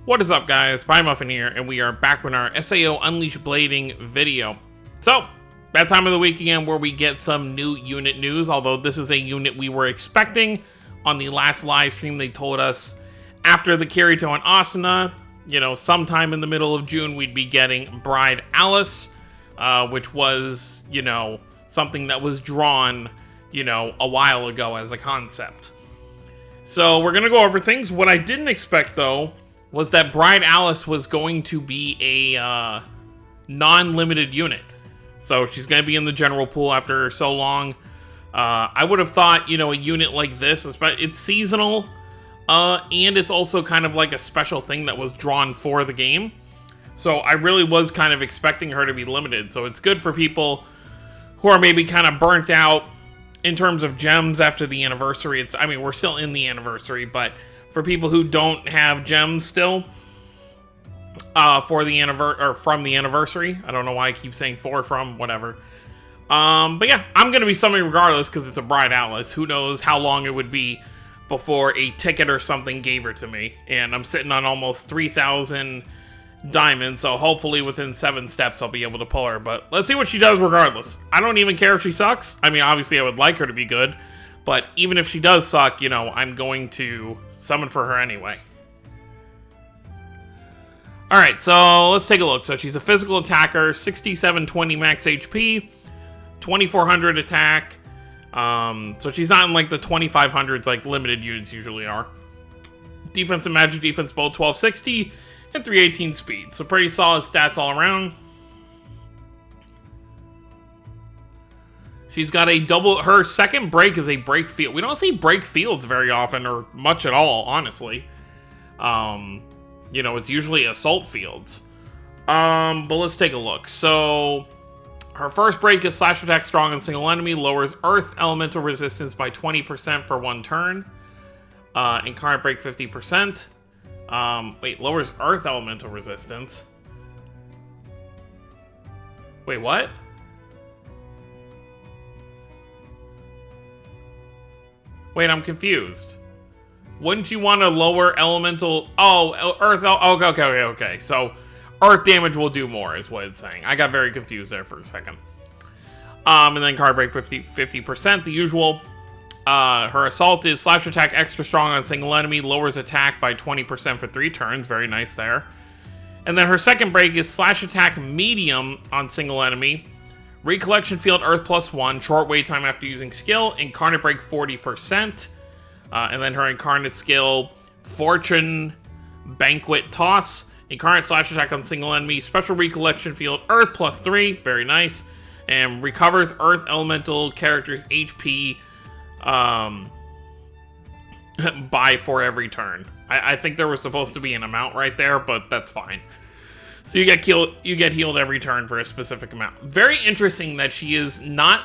What is up, guys? Pie Muffin here, and we are back with our SAO Unleash Blading video. So, that time of the week again where we get some new unit news, although this is a unit we were expecting. On the last live stream, they told us after the Kirito and Asuna, sometime in the middle of June, we'd be getting Bride Alice, which was, something that was drawn, a while ago as a concept. So, we're going to go over things. What I didn't expect, though, was that Bride Alice was going to be a non-limited unit. So she's going to be in the general pool after so long. I would have thought, a unit like this, it's seasonal, and it's also kind of like a special thing that was drawn for the game. So I really was kind of expecting her to be limited. So it's good for people who are maybe kind of burnt out in terms of gems after the anniversary. We're still in the anniversary, but for people who don't have gems still from the anniversary. I don't know why I keep saying from, whatever. But yeah, I'm going to be summoning regardless because it's a Bride Alice. Who knows how long it would be before a ticket or something gave her to me. And I'm sitting on almost 3,000 diamonds, so hopefully within 7 steps I'll be able to pull her. But let's see what she does regardless. I don't even care if she sucks. Obviously I would like her to be good. But even if she does suck, I'm going to summon for her anyway. Alright, so let's take a look. So she's a physical attacker, 6720 max HP, 2400 attack. So she's not in like the 2500s like limited units usually are. Defense and magic defense both 1260 and 318 speed. So pretty solid stats all around. She's got her second break is a break field. We don't see break fields very often or much at all, honestly. It's usually assault fields. But let's take a look. So, her first break is slash attack strong on single enemy, lowers earth elemental resistance by 20% for 1 turn. Incarnate break 50%. Lowers earth elemental resistance. Wait, what? Wait, I'm confused. Wouldn't you want to lower elemental... Oh, earth... Okay. So, earth damage will do more, is what it's saying. I got very confused there for a second. And then card break 50%, the usual. Her assault is slash attack extra strong on single enemy, lowers attack by 20% for 3 turns. Very nice there. And then her second break is slash attack medium on single enemy. Recollection field, earth +1, short wait time after using skill, incarnate break 40%, and then her incarnate skill, fortune, banquet, toss, incarnate slash attack on single enemy, special recollection field, earth +3, very nice, and recovers earth elemental characters HP for every turn. I think there was supposed to be an amount right there, but that's fine. So you get healed every turn for a specific amount. Very interesting that she is not,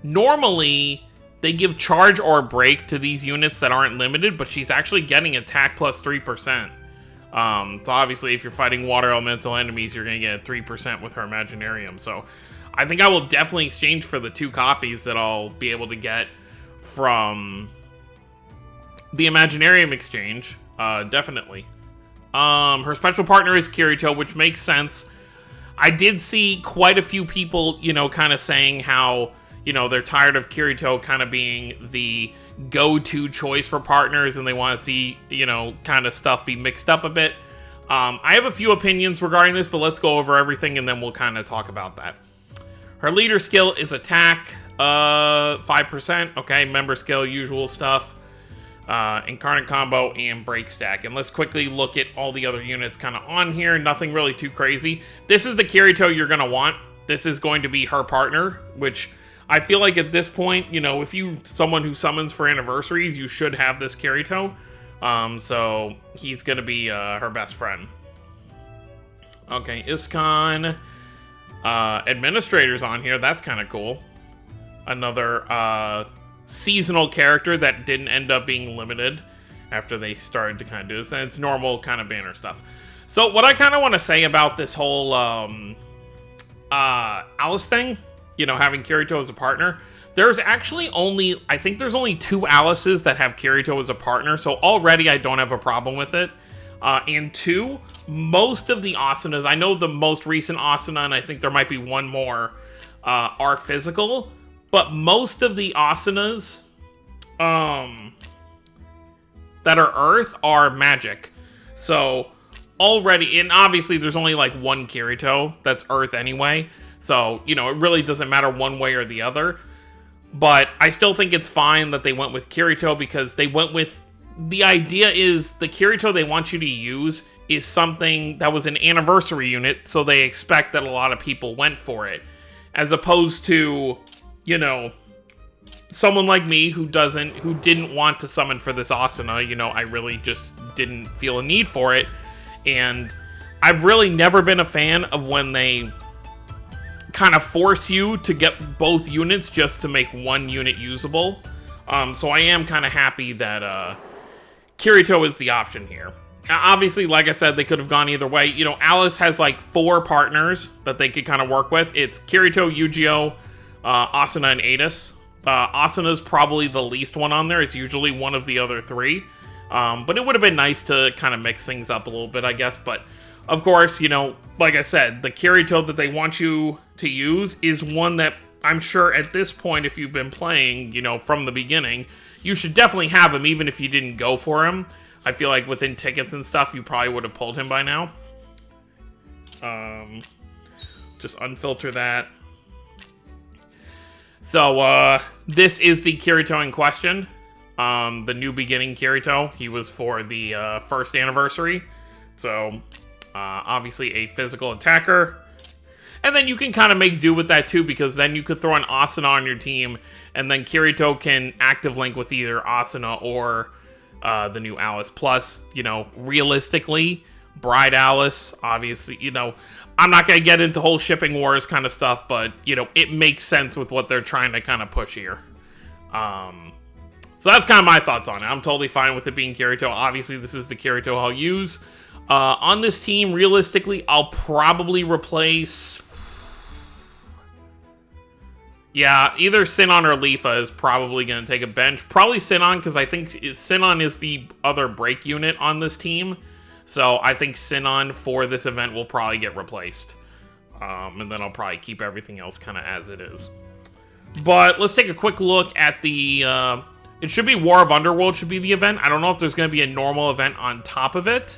normally they give charge or break to these units that aren't limited, but she's actually getting attack +3%. So obviously if you're fighting water elemental enemies, you're going to get 3% with her Imaginarium. So I think I will definitely exchange for the 2 copies that I'll be able to get from the Imaginarium exchange, definitely. Her special partner is Kirito, which makes sense. I did see quite a few people, kind of saying how, they're tired of Kirito kind of being the go-to choice for partners and they want to see, kind of stuff be mixed up a bit. I have a few opinions regarding this, but let's go over everything and then we'll kind of talk about that. Her leader skill is attack, 5%. Okay, member skill, usual stuff. Incarnate combo and break stack, and let's quickly look at all the other units kind of on here. Nothing really too crazy. This is the Kirito you're gonna want. This is going to be her partner, which I feel like at this point, if you someone who summons for anniversaries, you should have this Kirito. So he's gonna be her best friend. Okay, Iskon, administrators on here. That's kind of cool. Another seasonal character that didn't end up being limited after they started to kind of do this, and it's normal kind of banner stuff. So what I kind of want to say about this whole Alice thing, having Kirito as a partner, There's actually only, I think there's only 2 Alices that have Kirito as a partner, so already I don't have a problem with it. And 2, most of the Asunas, I know the most recent Asuna, and I think there might be one more, are physical, but most of the Asunas that are Earth are magic. So already, and obviously there's only like one Kirito that's Earth anyway, so, you know, it really doesn't matter one way or the other. But I still think it's fine that they went with Kirito, because they went with, the idea is the Kirito they want you to use is something that was an anniversary unit, so they expect that a lot of people went for it. As opposed to, you know, someone like me who didn't want to summon for this Asuna. You know, I really just didn't feel a need for it. And I've really never been a fan of when they kind of force you to get both units just to make one unit usable. So I am kind of happy that Kirito is the option here. Obviously, like I said, they could have gone either way. You know, Alice has like 4 partners that they could kind of work with. It's Kirito, Yu-Gi-Oh!, Asuna, and Atis. Asuna's probably the least one on there. It's usually one of the other 3. But it would have been nice to kind of mix things up a little bit, I guess. But, of course, you know, like I said, the Kirito that they want you to use is one that I'm sure at this point, if you've been playing, you know, from the beginning, you should definitely have him, even if you didn't go for him. I feel like within tickets and stuff, you probably would have pulled him by now. Just unfilter that. So, this is the Kirito in question. The new beginning Kirito. He was for the first anniversary. So, obviously a physical attacker. And then you can kind of make do with that too, because then you could throw an Asuna on your team, and then Kirito can active link with either Asuna or the new Alice. Plus, you know, realistically, Bride Alice, obviously, you know, I'm not going to get into whole shipping wars kind of stuff, but, you know, it makes sense with what they're trying to kind of push here. So that's kind of my thoughts on it. I'm totally fine with it being Kirito. Obviously, this is the Kirito I'll use. On this team, realistically, I'll probably replace... Yeah, either Sinon or Leafa is probably going to take a bench. Probably Sinon, because I think Sinon is the other break unit on this team. So I think Sinon for this event will probably get replaced. And then I'll probably keep everything else kind of as it is. But let's take a quick look at the... it should be War of Underworld should be the event. I don't know if there's going to be a normal event on top of it.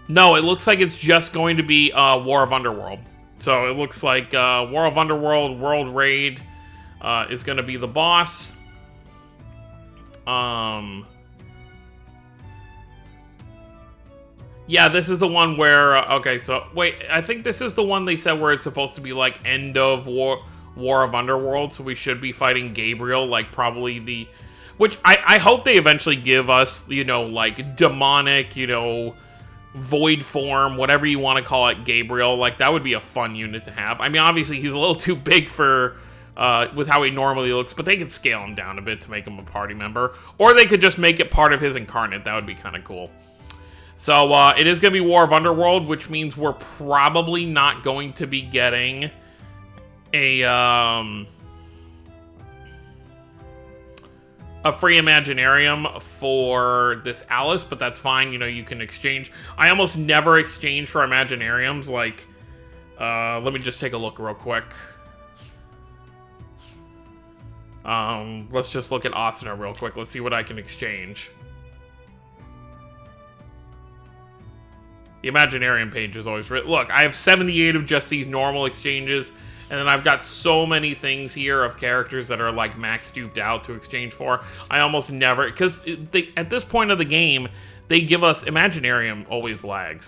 No, it looks like it's just going to be War of Underworld. So it looks like War of Underworld World Raid is going to be the boss. Yeah, this is the one where... okay, so wait, I think this is the one they said where it's supposed to be like end of War of Underworld. So we should be fighting Gabriel, like probably the... Which I hope they eventually give us, you know, like demonic, you know... void form, whatever you want to call it, Gabriel. Like, that would be a fun unit to have. I mean, obviously, he's a little too big for, with how he normally looks, but they could scale him down a bit to make him a party member. Or they could just make it part of his incarnate. That would be kind of cool. So, it is going to be War of Underworld, which means we're probably not going to be getting a free Imaginarium for this Alice, but that's fine. You know, you can exchange. I almost never exchange for Imaginariums. Like, let me just take a look real quick. Let's just look at Asuna real quick. Let's see what I can exchange. The Imaginarium page is always written. Look, I have 78 of just these normal exchanges. And then I've got so many things here of characters that are like max duped out to exchange for. I almost never, because at this point of the game, they give us, Imaginarium always lags.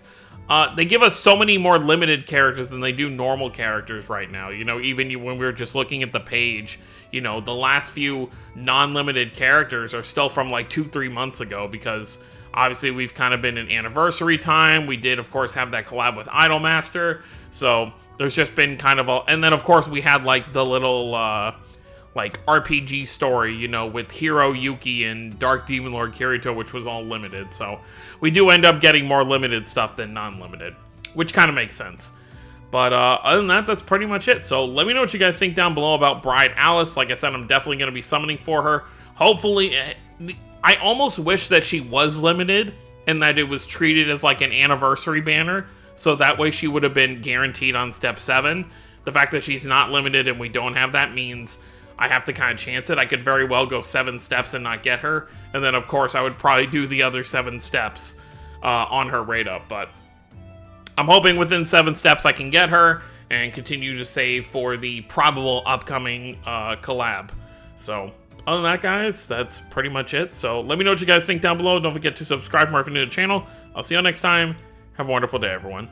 They give us so many more limited characters than they do normal characters right now. You know, even when we were just looking at the page, you know, the last few non-limited characters are still from like 2-3 months ago, because obviously we've kind of been in anniversary time. We did, of course, have that collab with Idolmaster. So... there's just been kind of a... and then, of course, we had, like, the little, like, RPG story, you know, with Hero Yuki and Dark Demon Lord Kirito, which was all limited. So, we do end up getting more limited stuff than non-limited, which kind of makes sense. But other than that, that's pretty much it. So let me know what you guys think down below about Bride Alice. Like I said, I'm definitely going to be summoning for her. Hopefully, I almost wish that she was limited and that it was treated as like an anniversary banner. So that way she would have been guaranteed on step 7. The fact that she's not limited and we don't have that means I have to kind of chance it. I could very well go 7 steps and not get her. And then, of course, I would probably do the other 7 steps on her rate up. But I'm hoping within 7 steps I can get her and continue to save for the probable upcoming collab. So, other than that, guys, that's pretty much it. So, let me know what you guys think down below. Don't forget to subscribe if you're new to the channel. I'll see you all next time. Have a wonderful day, everyone.